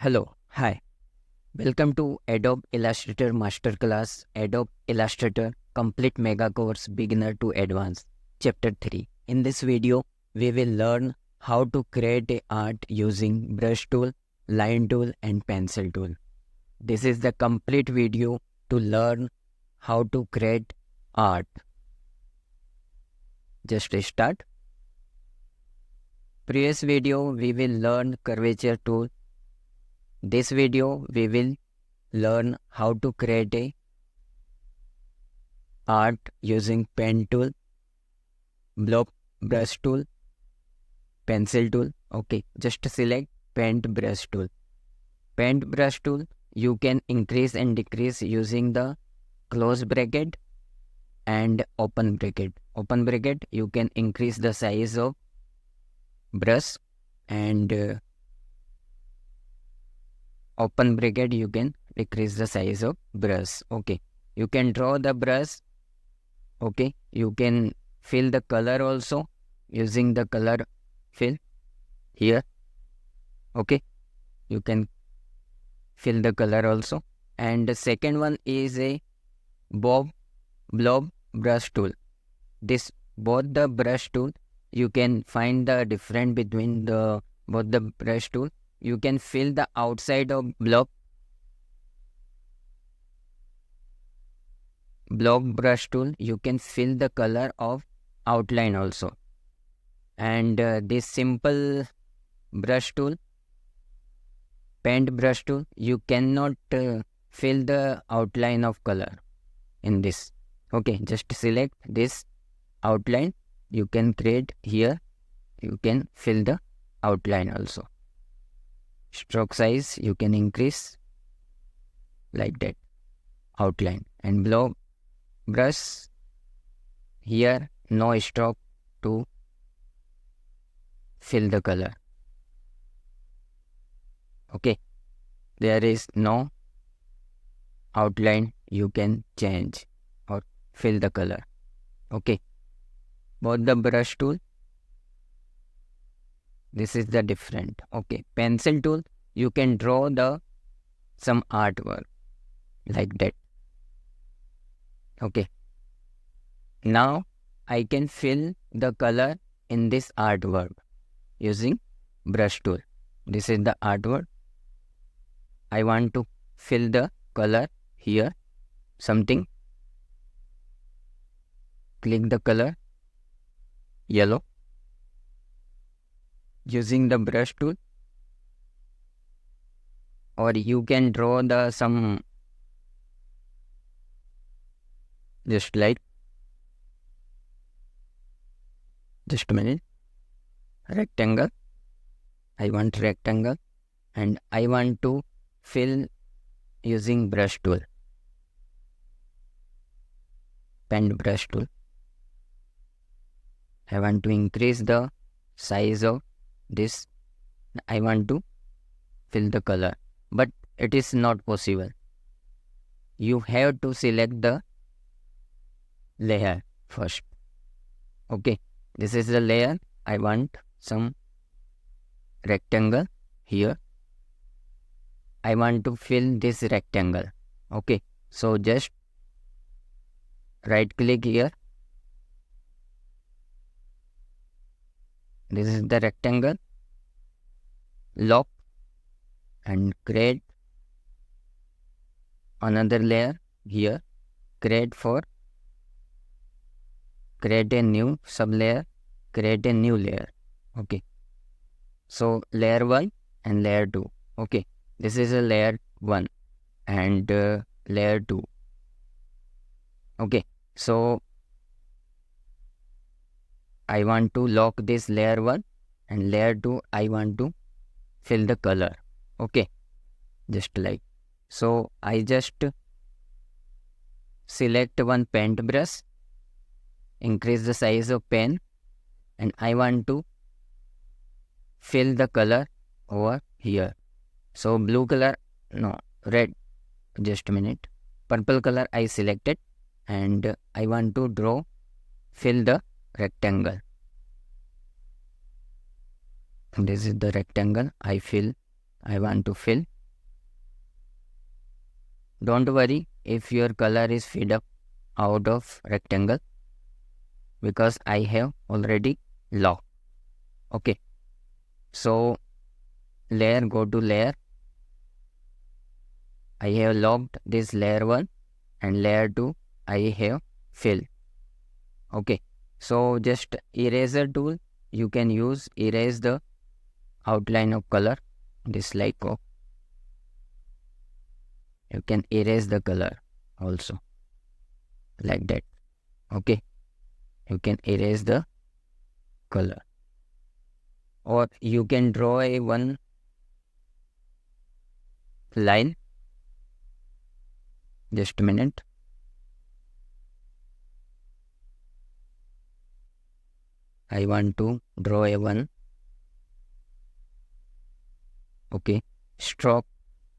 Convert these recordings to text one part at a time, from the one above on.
Hello, hi. Welcome to Adobe Illustrator Masterclass, Adobe Illustrator Complete Mega Course Beginner to Advanced, Chapter 3. In this video, we will learn how to create a art using brush tool, line tool and pencil tool. This is the complete video to learn how to create art. Just start. Previous video, we will learn curvature tool. This video, we will learn how to create a art using pen tool, block brush tool, pencil tool. Okay, just select paint brush tool. Paint brush tool, you can increase and decrease using the close bracket and open bracket. Open bracket, you can increase the size of brush, and open bracket, you can decrease the size of brush. Okay, you can draw the brush. Okay, you can fill the color also using the color fill here. Okay, you can fill the color also. And the second one is a blob brush tool. This both the brush tool, you can find the difference between both the brush tool. You can fill the outside of blob brush tool. You can fill the color of outline also. And this simple brush tool, paint brush tool, you cannot fill the outline of color in this. Okay, just select this outline. You can create here. You can fill the outline also. Stroke size you can increase like that, outline. And blow brush, here no stroke to fill the color. Okay, there is no outline, you can change or fill the color. Okay, both the brush tool, this is the different. Okay, pencil tool, you can draw some artwork like that. Okay, now I can fill the color in this artwork using brush tool. This is the artwork. I want to fill the color here, something. Click the color, yellow, using the brush tool. Or you can draw some, just like, just a minute, rectangle. I want rectangle and I want to fill using brush tool, pen brush tool. I want to increase the size of this. I want to fill the color, but it is not possible. You have to select the layer first. Okay, this is the layer. I want some rectangle here. I want to fill this rectangle. Okay, so just right click here. This is the rectangle. Lock and create another layer here. Create a new sub layer. Create a new layer. Okay, so layer 1 and layer 2. Okay, this is a layer 1 and layer 2. Okay, so I want to lock this layer 1 and layer 2. I want to fill the color. Okay, just like so. I just select one paint brush, increase the size of pen, and I want to fill the color over here. So blue color, no, red, just a minute, purple color I selected, and I want to fill the rectangle. This is the rectangle I want to fill don't worry if your color is filled up out of rectangle, because I have already locked. Okay, so layer, go to layer. I have locked this layer 1 and layer 2 I have filled. Okay, so just eraser tool you can use, erase the outline of color, this like of, you can erase the color also like that. Okay, you can erase the color, or you can draw a one line. Just a minute. I want to draw a one. Okay, stroke,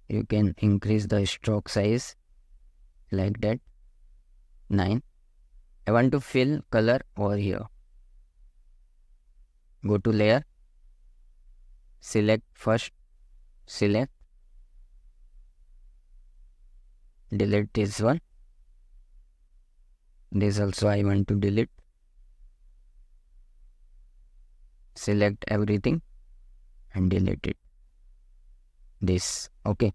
you can increase the stroke size like that, 9. I want to fill color over here. Go to layer, select first, select, delete this one. This also I want to delete. Select everything and delete it. This, okay.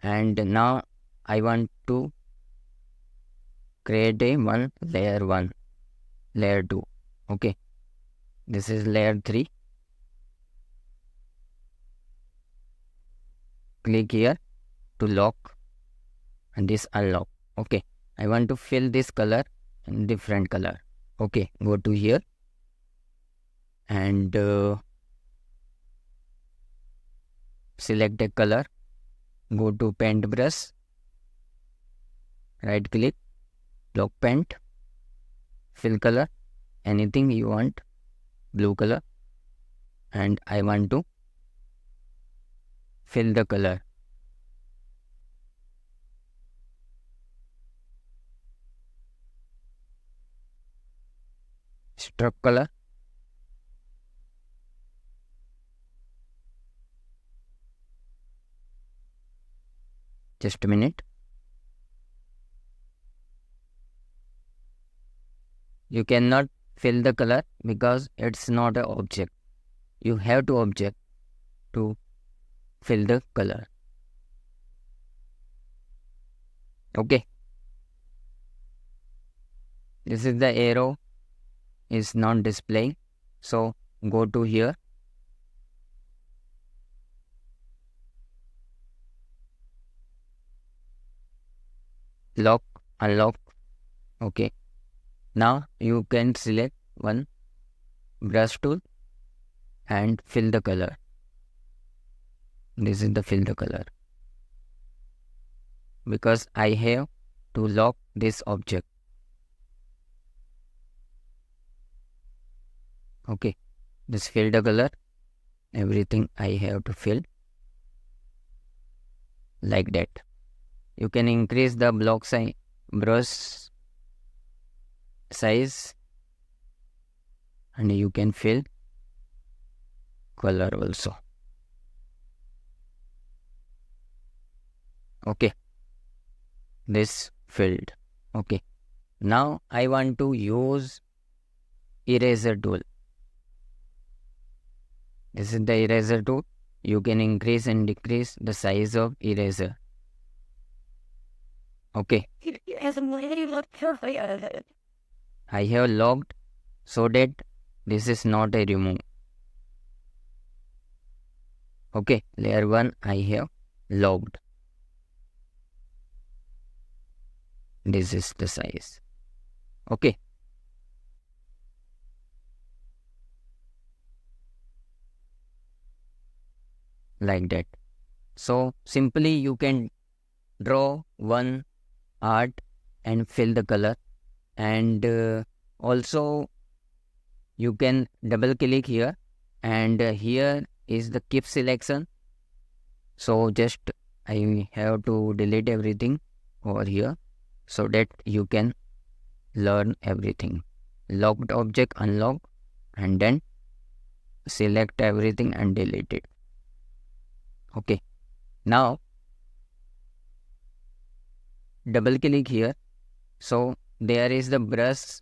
And now I want to create a one layer 1, layer 2. Okay, this is layer 3. Click here to lock and this unlock. Okay, I want to fill this color in different color. Okay, go to here and select a color. Go to paint brush, right click, lock paint, fill color, anything you want, blue color, and I want to fill the color. Stroke color, just a minute. You cannot fill the color because it's not an object. You have to object to fill the color. Okay, this is the arrow is not displaying, so go to here, lock, unlock. Okay, now you can select one brush tool and fill the color. This is the fill the color, because I have to lock this object. Okay, this fill the color, everything I have to fill like that. You can increase the block size, brush size, and you can fill color also. Okay, this filled. Okay, now I want to use eraser tool. This is the eraser tool. You can increase and decrease the size of eraser. Okay, I have locked so that this is not a remove. Okay, layer 1 I have locked. This is the size. Okay, like that. So simply you can draw one art and fill the color, and also you can double click here, and here is the keep selection. So just I have to delete everything over here so that you can learn everything. Locked object, unlock, and then select everything and delete it. Okay, now double click here. So there is the brush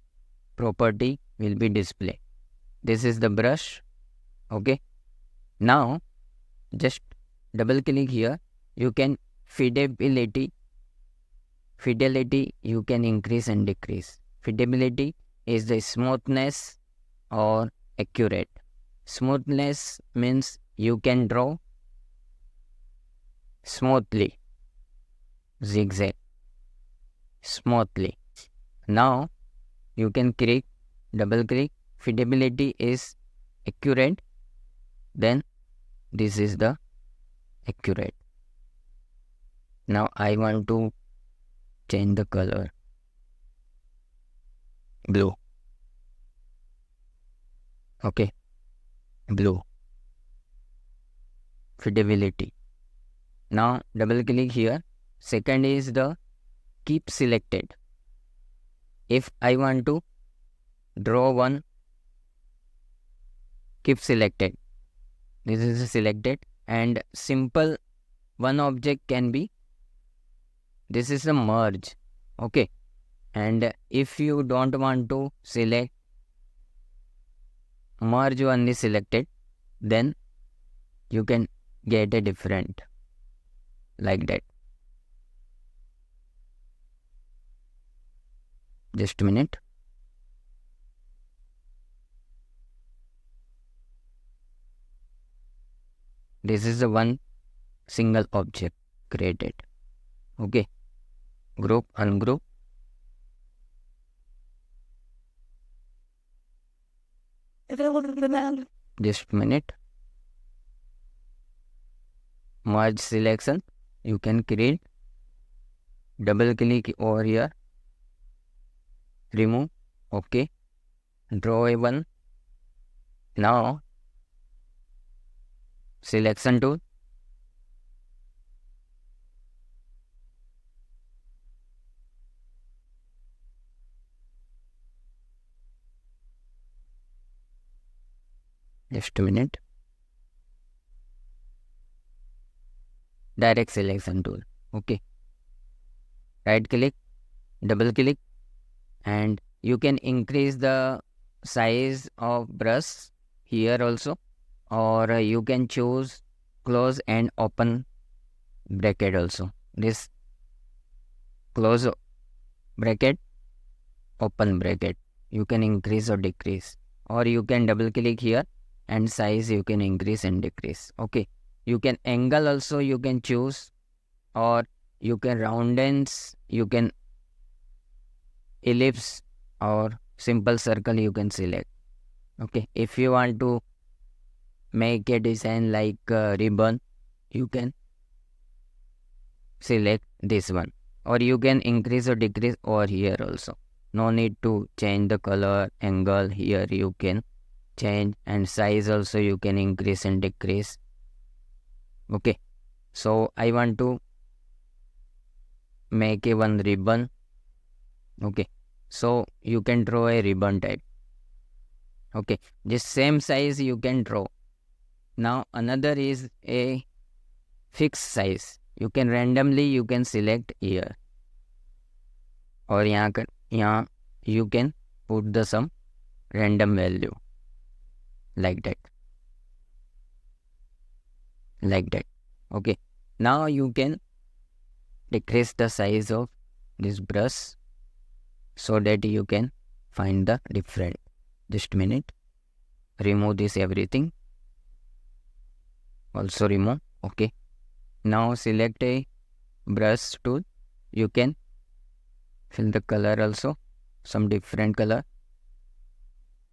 property will be displayed. This is the brush. Okay. Now just double click here. You can fidelity you can increase and decrease. Fidelity is the smoothness or accurate. Smoothness means you can draw smoothly, zigzag, smoothly. Now you can double click. Fidelity is accurate. Then this is the accurate. Now I want to change the color. Blue. Okay. Blue. Fidelity. Now double click here. Second is the keep selected. If I want to draw one, keep selected. This is selected, and simple one object can be, this is a merge. Okay. And if you don't want to select merge only selected, then you can get a different like that. Just a minute. This is the one single object created. Okay. Group, ungroup. Just a minute. Merge selection. You can create. Double click over here. Remove. Okay. Draw a one. Now selection tool. Just a minute. Direct selection tool. Okay. Right click, double click, and you can increase the size of brush here also, or you can choose close and open bracket also. This close bracket, open bracket, you can increase or decrease, or you can double click here and size you can increase and decrease. Okay. You can angle also you can choose, or you can round ends, you can ellipse, or simple circle you can select. Okay. If you want to make a design like a ribbon, you can select this one, or you can increase or decrease over here also. No need to change the color, angle. Here you can change, and size also you can increase and decrease. Okay. So I want to make a one ribbon. Okay. So you can draw a ribbon type. Okay. This same size you can draw. Now another is a fixed size. You can randomly you can select here, or यहाँ you can put the some random value like that. Okay. Now you can decrease the size of this brush so that you can find the different. Just a minute. Remove this everything. Also remove. Okay. Now select a brush tool. You can fill the color also. Some different color.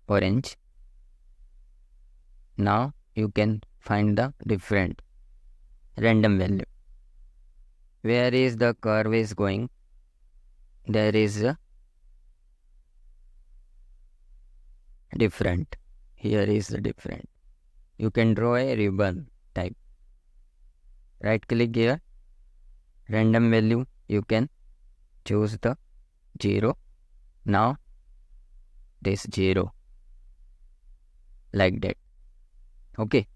Orange. Now you can find the different random value. Where is the curve is going? There is a different. Here is the different. You can draw a ribbon type. Right click here. Random value. You can choose the 0. Now this 0. Like that. Okay.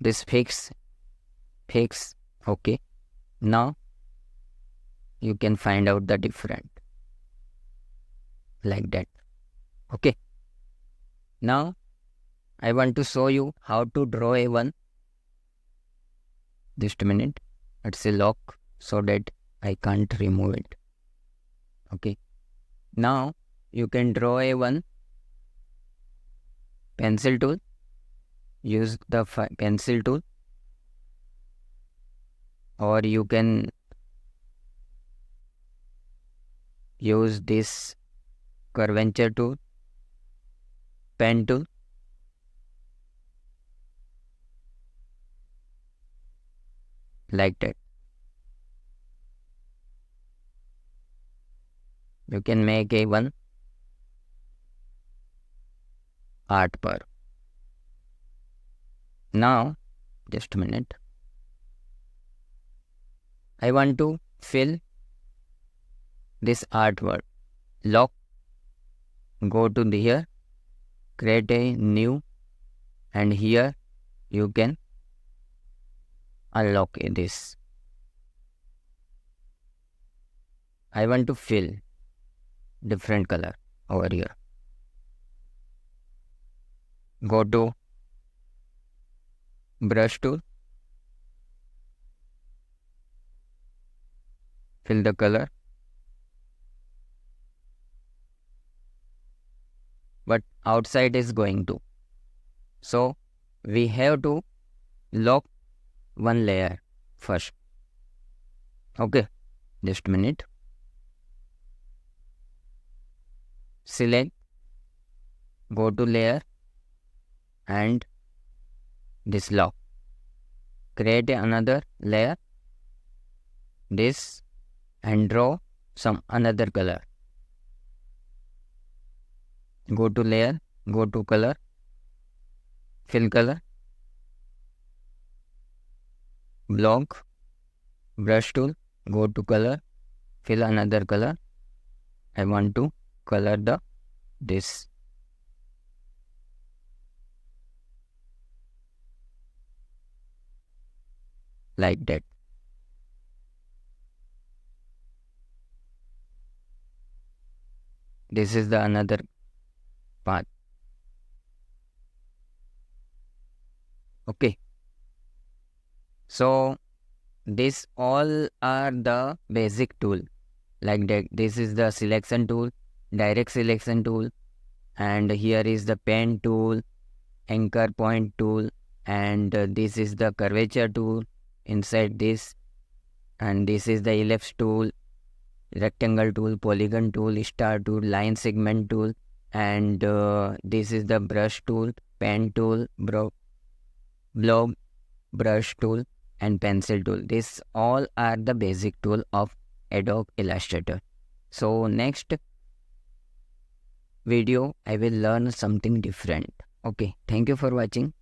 This fix. Okay. Now you can find out the different like that. Okay. Now I want to show you how to draw a one. Just a minute. Let's say lock so that I can't remove it. Okay. Now you can draw a one. Pencil tool. Use the pencil tool, or you can use this curvature tool, pen tool. Like that. You can make a one art bar. Now, just a minute. I want to fill this artwork. Lock. Go to here. Create a new. And here you can unlock this. I want to fill different color over here. Go to brush tool. Fill the color. But outside is going to. So we have to lock one layer first. Okay, just a minute. Select, go to layer and this lock. Create another layer, this, and draw some another color. Go to layer, go to color, fill color, block, brush tool, go to color, fill another color. I want to color this. Like that. This is the another path. Okay. So this all are the basic tool. Like that. This is the selection tool, direct selection tool, and here is the pen tool, anchor point tool, and this is the curvature tool inside this, and this is the ellipse tool, rectangle tool, polygon tool, star tool, line segment tool, and this is the brush tool, pen tool, blob, brush tool, and pencil tool. These all are the basic tool of Adobe Illustrator. So next video I will learn something different. Okay, thank you for watching.